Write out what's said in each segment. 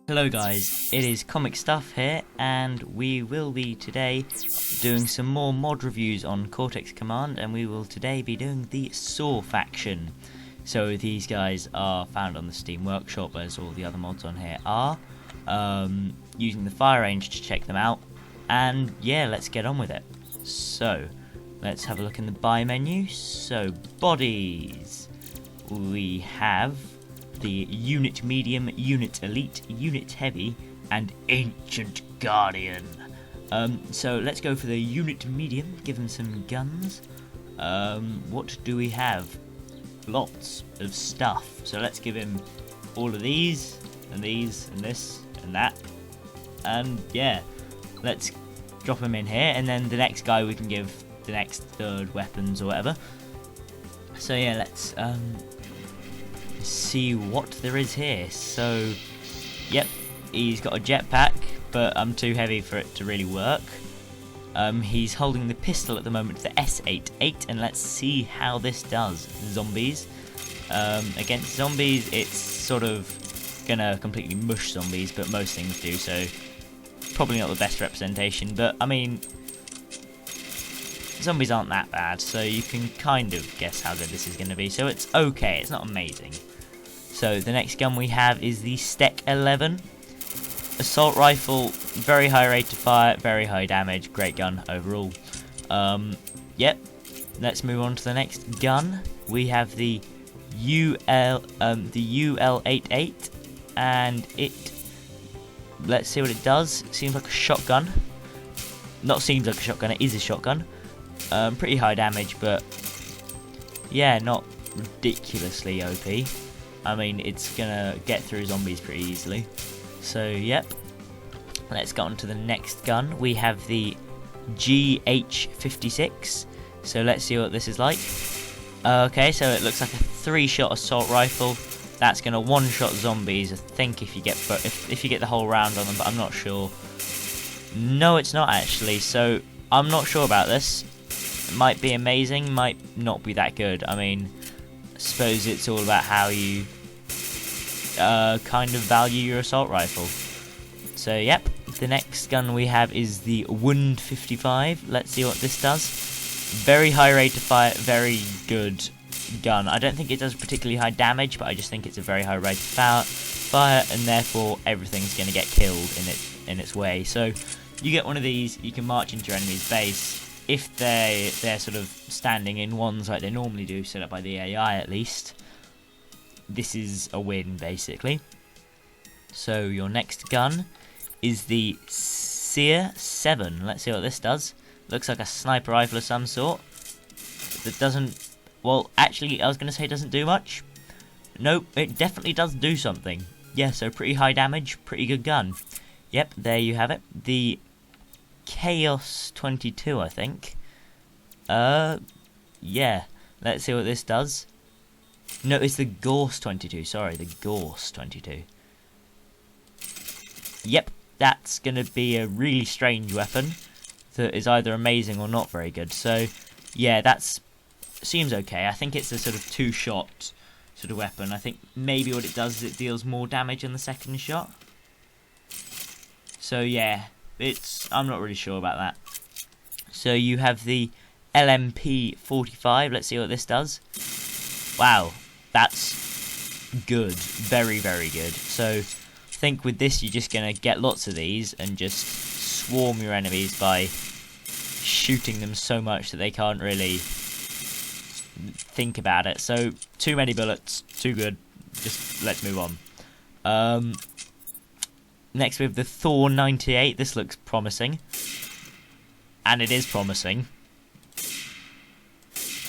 Hello guys, it is Comic Stuff here, and we will be today doing some more mod reviews on Cortex Command, and we will today be doing the S.A.W faction. So these guys are found on the Steam Workshop, as all the other mods on here are. Using the fire range to check them out, and yeah, let's get on with it. So, let's have a look in the buy menu. So, bodies. We have the Unit Medium, Unit Elite, Unit Heavy, and Ancient Guardian. So let's go for the Unit Medium, give him some guns. What do we have? Lots of stuff. So let's give him all of these, and this, and that. And yeah, let's drop him in here, and then the next guy we can give the next third weapons or whatever. So yeah, let's see what there is here. So yep, he's got a jetpack, but I'm too heavy for it to really work. He's holding the pistol at the moment, the S.A.W, and let's see how this does. Zombies. Against zombies, it's sort of gonna completely mush zombies, but most things do, so probably not the best representation, but I mean, zombies aren't that bad, so you can kind of guess how good this is going to be. So it's okay, it's not amazing. So the next gun we have is the S.A.W. Assault rifle, very high rate of fire, very high damage, great gun overall. Yep, let's move on to the next gun. We have the UL88, and let's see what it does. It seems like a shotgun. Not seems like a shotgun, it is a shotgun. Pretty high damage, but yeah, not ridiculously OP. I mean, it's gonna get through zombies pretty easily. So yep, let's get on to the next gun. We have the GH56. So let's see what this is like. Okay, so it looks like a 3-shot assault rifle. That's gonna one-shot zombies, I think, if you get the whole round on them, but I'm not sure. No, it's not actually. So I'm not sure about this. It might be amazing, might not be that good. I mean, I suppose it's all about how you kind of value your assault rifle. So yep, the next gun we have is the Wound 55. Let's see what this does. Very high rate of fire, very good gun. I don't think it does particularly high damage, but I just think it's a very high rate of fire, and therefore everything's going to get killed in its way. So you get one of these, you can march into your enemy's base. If they're sort of standing in ones like they normally do, set up by the AI at least, this is a win basically. So your next gun is the S.A.W. Let's see what this does. Looks like a sniper rifle of some sort. That doesn't, well, actually I was going to say it doesn't do much. Nope, it definitely does do something. Yeah, so pretty high damage, pretty good gun. Yep, there you have it. The Chaos 22, I think. Yeah. Let's see what this does. No, it's the Gorse 22. Sorry, the Gorse 22. Yep, that's going to be a really strange weapon that is either amazing or not very good. So, yeah, seems okay. I think it's a sort of 2-shot sort of weapon. I think maybe what it does is it deals more damage on the second shot. So, yeah. I'm not really sure about that. So you have the LMP45. Let's see what this does. Wow, that's good. Very, very good. So I think with this you're just going to get lots of these and just swarm your enemies by shooting them so much that they can't really think about it. So too many bullets, too good. Just let's move on. Next we have the Thor 98. This looks promising. And it is promising.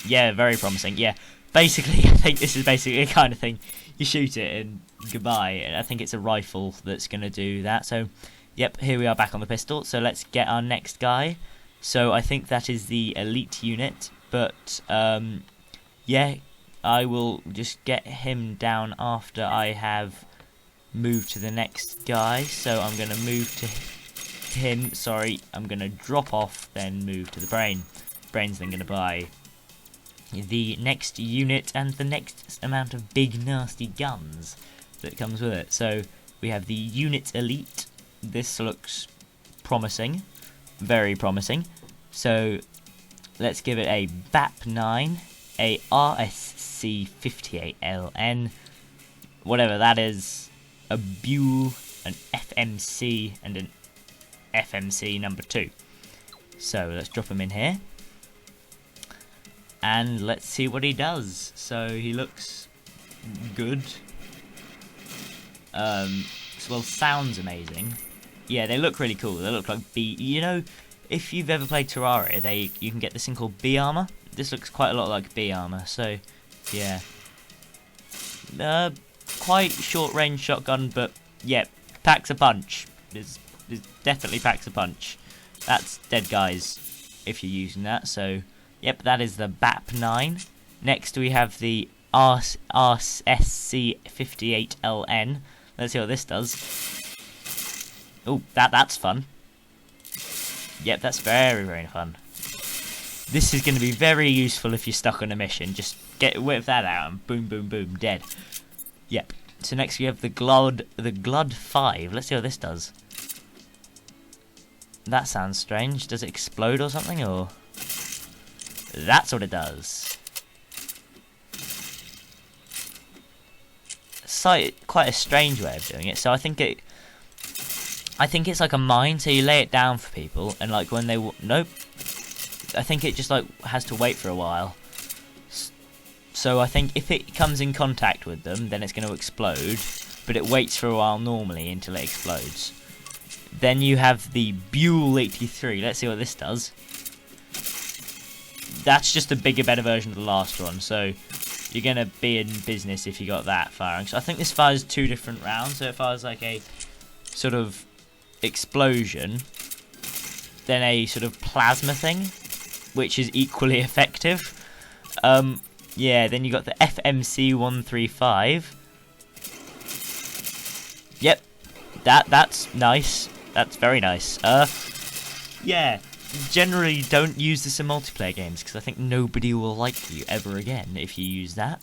Yeah, very promising. Yeah, basically, I think this is basically the kind of thing. You shoot it and goodbye. And I think it's a rifle that's going to do that. So, yep, here we are back on the pistol. So let's get our next guy. So I think that is the elite unit. But, yeah, I will just get him down after I have move to the next guy. So I'm going to move to him. Sorry, I'm going to drop off, then move to the brain. Brain's then going to buy the next unit and the next amount of big nasty guns that comes with it. So we have the Unit Elite. This looks promising, very promising. So let's give it a BAP9, a RSC58LN, whatever that is, a Buell, an FMC, and an FMC number 2. So let's drop him in here. And let's see what he does. So he looks good. Well, sounds amazing. Yeah, they look really cool. They look like B. You know, if you've ever played Terraria, you can get this thing called B armor. This looks quite a lot like B armor. So, yeah. Quite short range shotgun, but yeah, packs a punch. It definitely packs a punch. That's dead guys if you're using that. So, yep, that is the BAP9. Next we have the RSC58LN. Let's see what this does. Oh, that's fun. Yep, that's very, very fun. This is going to be very useful if you're stuck on a mission. Just whip that out and boom, boom, boom, dead. Yep. So next we have the Glud 5. Let's see what this does. That sounds strange. Does it explode or something, or? That's what it does. Quite a strange way of doing it. So I think it's like a mine. So you lay it down for people, and like when they nope. I think it just like has to wait for a while. So I think if it comes in contact with them, then it's going to explode. But it waits for a while normally until it explodes. Then you have the Buell 83. Let's see what this does. That's just a bigger, better version of the last one. So you're going to be in business if you got that firing. So I think this fires 2 different rounds. So it fires like a sort of explosion, then a sort of plasma thing, which is equally effective. Yeah, then you got the FMC 135. Yep, that's nice. That's very nice. Yeah, generally don't use this in multiplayer games because I think nobody will like you ever again if you use that.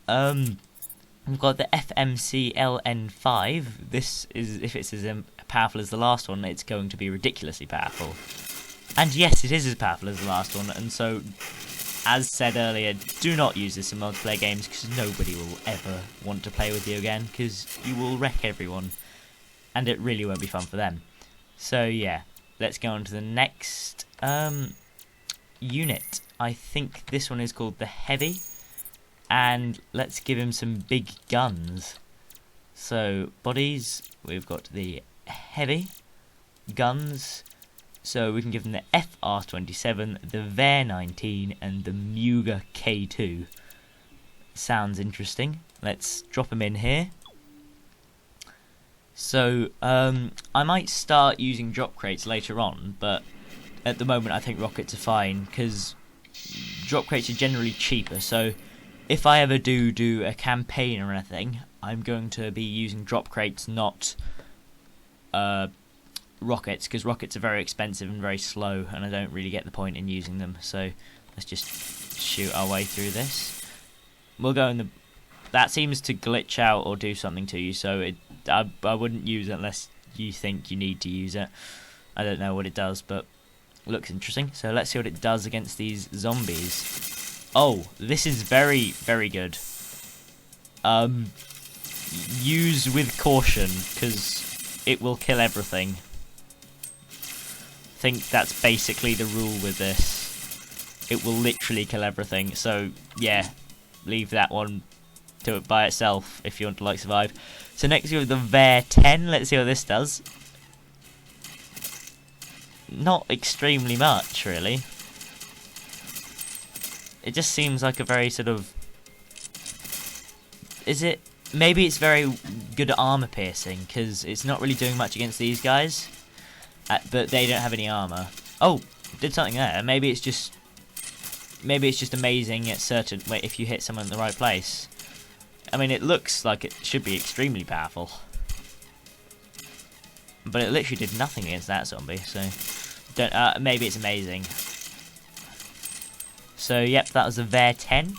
We've got the FMC LN5. This is, if it's as powerful as the last one, it's going to be ridiculously powerful. And yes, it is as powerful as the last one, and so, as said earlier, do not use this in multiplayer games because nobody will ever want to play with you again because you will wreck everyone and it really won't be fun for them. So yeah, let's go on to the next unit. I think this one is called the Heavy, and let's give him some big guns. So bodies, we've got the Heavy guns. So we can give them the FR27, the VAR 19, and the Muga K2. Sounds interesting. Let's drop them in here. So I might start using drop crates later on, but at the moment I think rockets are fine because drop crates are generally cheaper. So if I ever do a campaign or anything, I'm going to be using drop crates, not rockets, because rockets are very expensive and very slow, and I don't really get the point in using them. So let's just shoot our way through this. We'll go in the. That seems to glitch out or do something to you, so I wouldn't use it unless you think you need to use it. I don't know what it does, but it looks interesting. So let's see what it does against these zombies. Oh, this is very, very good. Use with caution, because it will kill everything. I think that's basically the rule with this. It will literally kill everything. So yeah, leave that one to it by itself if you want to like survive. So next we have the VAR 10. Let's see what this does. Not extremely much, really. It just seems like a very sort of. Is it? Maybe it's very good at armor piercing because it's not really doing much against these guys. But they don't have any armor. Oh, did something there. Maybe it's just amazing at certain. Wait, if you hit someone in the right place. I mean, it looks like it should be extremely powerful, but it literally did nothing against that zombie. So, don't. Maybe it's amazing. So, yep, that was the VAR 10.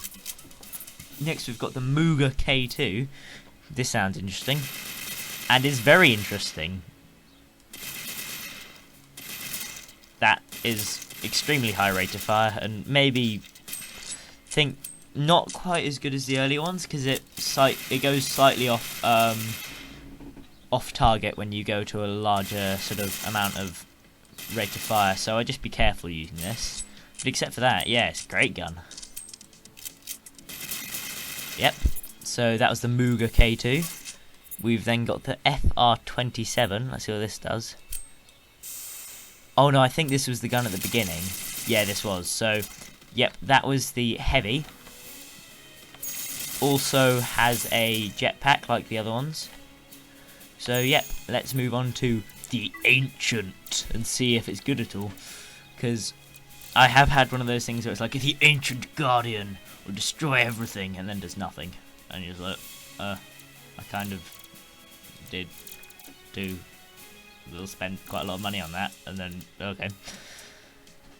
Next, we've got the Muga K2. This sounds interesting. and is very interesting. That is extremely high rate of fire, and maybe think not quite as good as the early ones because it goes slightly off off target when you go to a larger sort of amount of rate of fire. So I'd just be careful using this. But except for that, yeah, it's a great gun. Yep. So that was the Muga K2. We've then got the FR27. Let's see what this does. Oh no, I think this was the gun at the beginning. Yeah, this was. So, yep, that was the heavy. Also has a jetpack like the other ones. So, yep, let's move on to the Ancient and see if it's good at all. Because I have had one of those things where it's like, the Ancient Guardian will destroy everything, and then does nothing. And you're just like, I kind of did do... We'll spend quite a lot of money on that, and then, okay.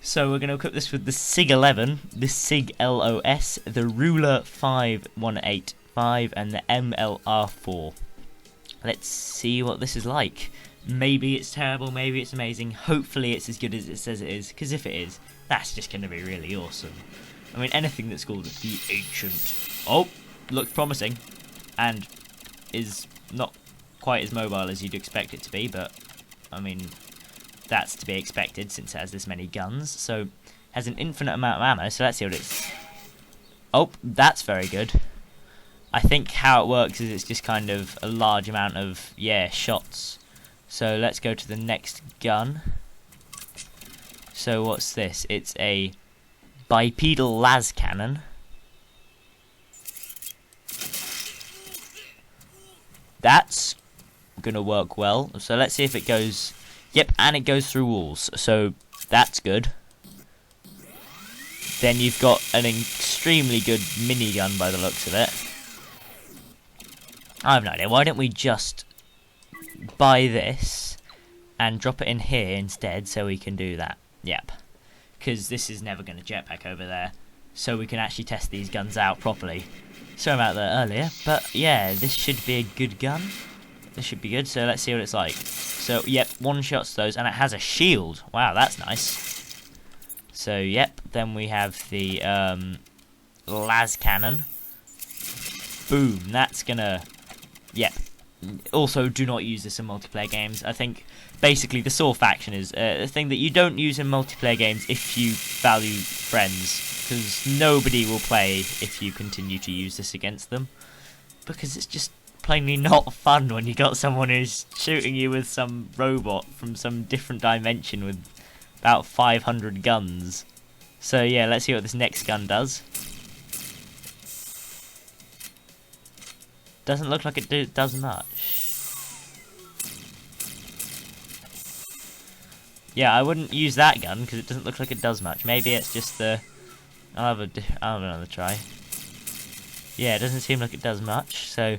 So we're going to equip this with the SIG-11, the SIG-LOS, the Ruler 5185, and the MLR4. Let's see what this is like. Maybe it's terrible, maybe it's amazing. Hopefully it's as good as it says it is, because if it is, that's just going to be really awesome. I mean, anything that's called the Ancient. Oh, looks promising, and is not quite as mobile as you'd expect it to be, but I mean, that's to be expected since it has this many guns. So, has an infinite amount of ammo, so let's see what it's... Oh, that's very good. I think how it works is it's just kind of a large amount of, yeah, shots. So, let's go to the next gun. So, what's this? It's a bipedal las cannon. That's gonna work well. So let's see if it goes. Yep, and it goes through walls. So that's good. Then you've got an extremely good minigun by the looks of it. I have no idea. Why don't we just buy this and drop it in here instead so we can do that? Yep. Because this is never going to jetpack over there. So we can actually test these guns out properly. Sorry about that earlier. But yeah, this should be a good gun. This should be good, so let's see what it's like. So, yep, one shots those, and it has a shield. Wow, that's nice. So, yep, then we have the las cannon. Boom, that's gonna... Yep. Also, do not use this in multiplayer games. I think, basically, the sore faction is a thing that you don't use in multiplayer games if you value friends. Because nobody will play if you continue to use this against them. Because it's just plainly not fun when you got someone who's shooting you with some robot from some different dimension with about 500 guns. So yeah, let's see what this next gun does. Doesn't look like it does much. Yeah, I wouldn't use that gun because it doesn't look like it does much. Maybe it's just the... I'll have another try. Yeah, it doesn't seem like it does much, so...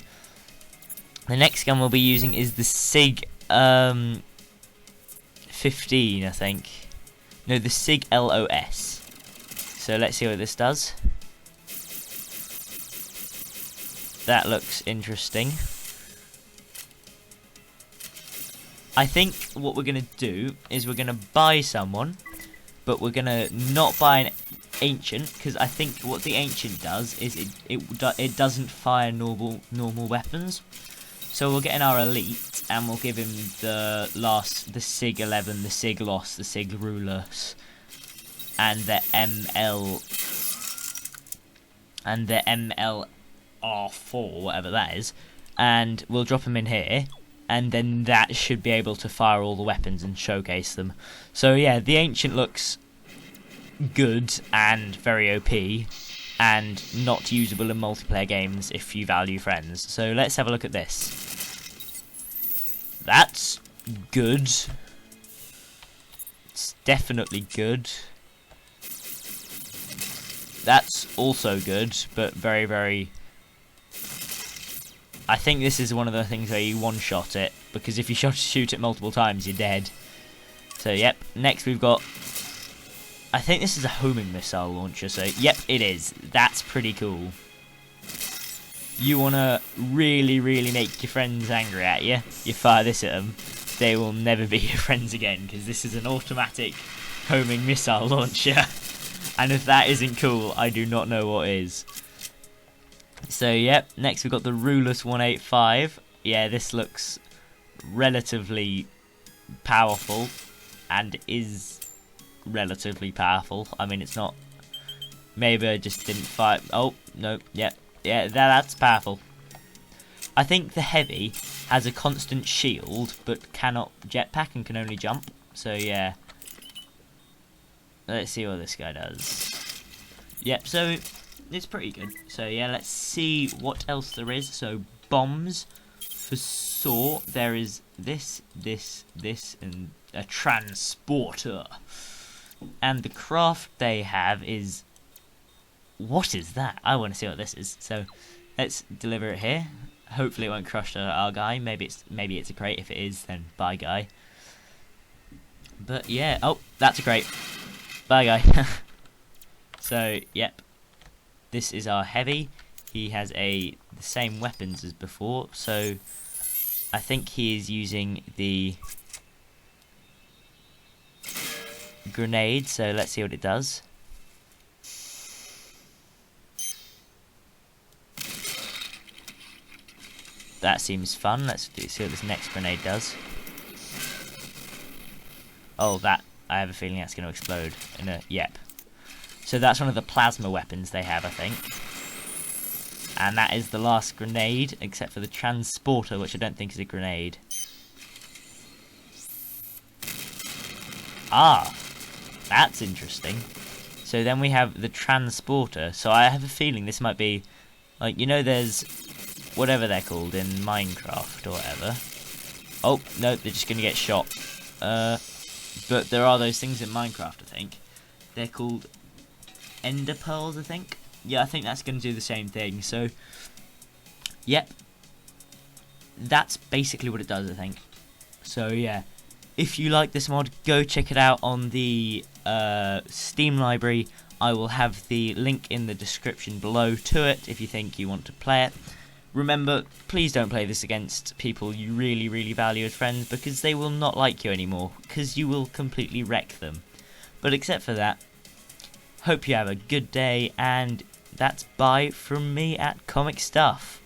The next gun we'll be using is the SIG 15, I think. No, the SIG LOS. So let's see what this does. That looks interesting. I think what we're going to do is we're going to buy someone, but we're going to not buy an Ancient, because I think what the Ancient does is it doesn't fire normal weapons. So we'll get in our elite, and we'll give him the SIG-11, the SIG-LOS, the SIG-RULERS, and the MLR4, whatever that is, and we'll drop him in here, and then that should be able to fire all the weapons and showcase them. So yeah, the Ancient looks good and very OP, and not usable in multiplayer games if you value friends. So let's have a look at this. That's good. It's definitely good. That's also good, but very, very... I think this is one of the things where you one-shot it, because if you shoot it multiple times, you're dead. So, yep. Next we've got... I think this is a homing missile launcher, so yep, it is. That's pretty cool. you want to really, really make your friends angry at you, you fire this at them. They will never be your friends again, because this is an automatic homing missile launcher. And if that isn't cool, I do not know what is. So, yep, next we've got the Rulus 185. Yeah, this looks relatively powerful, and is relatively powerful. I mean, it's not... Maybe I just didn't fire... Oh, no, yep. Yeah, that's powerful. I think the Heavy has a constant shield, but cannot jetpack and can only jump. So, yeah. Let's see what this guy does. Yep, so it's pretty good. So, yeah, let's see what else there is. So, bombs. For saw, there is this, and a transporter. And the craft they have is... What is that? I want to see what this is. So, let's deliver it here. Hopefully it won't crush our guy. Maybe it's a crate. If it is, then bye, guy. But yeah, oh, that's a crate. Bye, guy. So, yep. This is our Heavy. He has the same weapons as before. So, I think he is using the grenade. So, let's see what it does. That seems fun. Let's see what this next grenade does. Oh, I have a feeling that's going to explode. Yep. So that's one of the plasma weapons they have, I think. And that is the last grenade, except for the transporter, which I don't think is a grenade. Ah, that's interesting. So then we have the transporter. So I have a feeling this might be, like, you know, there's whatever they're called in Minecraft or whatever. Oh, no, they're just going to get shot. But there are those things in Minecraft, I think. They're called Ender Pearls, I think. Yeah, I think that's going to do the same thing. So, yep. That's basically what it does, I think. So, yeah. If you like this mod, go check it out on the Steam library. I will have the link in the description below to it if you think you want to play it. Remember, please don't play this against people you really, really value as friends, because they will not like you anymore, because you will completely wreck them. But except for that, hope you have a good day, and that's bye from me at Comic Stuff.